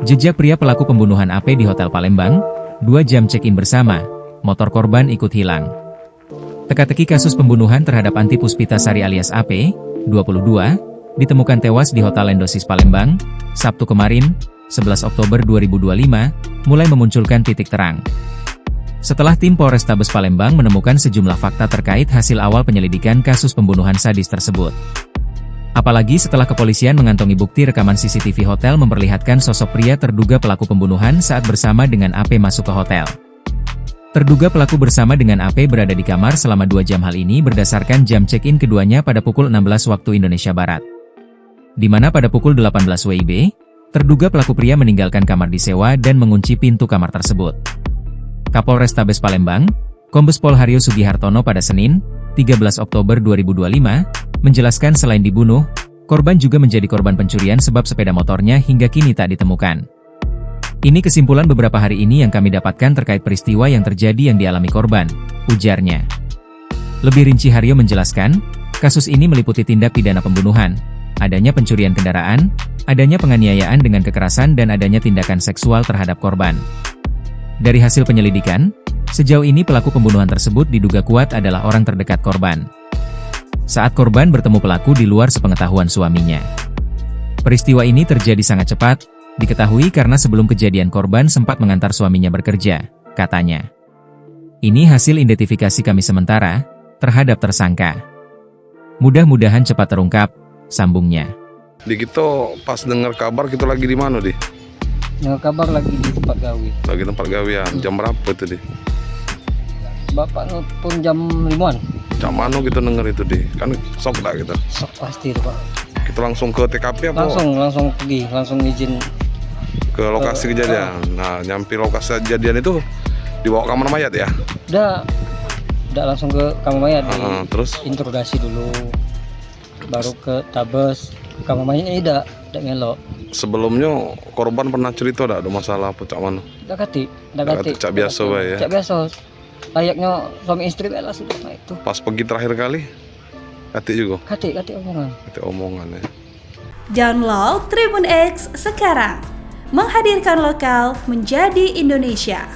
Jejak pria pelaku pembunuhan AP di Hotel Palembang, 2 jam check-in bersama, motor korban ikut hilang. Teka-teki kasus pembunuhan terhadap Anti Puspitasari alias AP, 22, ditemukan tewas di Hotel Endosis Palembang, Sabtu kemarin, 11 Oktober 2025, mulai memunculkan titik terang. Setelah tim Polrestabes Palembang menemukan sejumlah fakta terkait hasil awal penyelidikan kasus pembunuhan sadis tersebut. Apalagi setelah kepolisian mengantongi bukti rekaman CCTV hotel memperlihatkan sosok pria terduga pelaku pembunuhan saat bersama dengan AP masuk ke hotel. Terduga pelaku bersama dengan AP berada di kamar selama 2 jam. Hal ini berdasarkan jam check-in keduanya pada pukul 16 waktu Indonesia Barat. Di mana pada pukul 18 WIB, terduga pelaku pria meninggalkan kamar disewa dan mengunci pintu kamar tersebut. Kapolrestabes Palembang, Kombes Pol Haryo Sugihartono pada Senin, 13 Oktober 2025, menjelaskan selain dibunuh, korban juga menjadi korban pencurian sebab sepeda motornya hingga kini tak ditemukan. Ini kesimpulan beberapa hari ini yang kami dapatkan terkait peristiwa yang terjadi yang dialami korban, ujarnya. Lebih rinci Haryo menjelaskan, kasus ini meliputi tindak pidana pembunuhan, adanya pencurian kendaraan, adanya penganiayaan dengan kekerasan dan adanya tindakan seksual terhadap korban. Dari hasil penyelidikan, sejauh ini pelaku pembunuhan tersebut diduga kuat adalah orang terdekat korban. Saat korban bertemu pelaku di luar sepengetahuan suaminya. Peristiwa ini terjadi sangat cepat, diketahui karena sebelum kejadian korban sempat mengantar suaminya bekerja, katanya. Ini hasil identifikasi kami sementara, terhadap tersangka. Mudah-mudahan cepat terungkap, sambungnya. Di kita pas dengar kabar kita lagi di mana, Di? Dengar kabar lagi di tempat gawe. Lagi tempat gawean. Jam berapa itu, Di? Bapak nelfon jam 5-an. Jam mana kita denger itu, Di? Kan sok dah kita. Sok pasti itu, Pak. Kita langsung ke TKP apa? Langsung pergi, langsung izin Ke lokasi kejadian. Nah, nyampe lokasi kejadian itu dibawa kamar mayat ya? udah langsung ke kamar mayat, Terus interogasi dulu. Baru ke tabes. Kamar mayatnya tidak ngelok. sebelumnya korban pernah cerita ada masalah apa cak mana? Dak kati. Cak biasa bae ya. Cak biasa. Layaknya suami istri lah sudah itu. Pas pergi terakhir kali kati juga. Kati omongan. Kati omongan ya. Download Tribun X sekarang. Menghadirkan lokal menjadi Indonesia.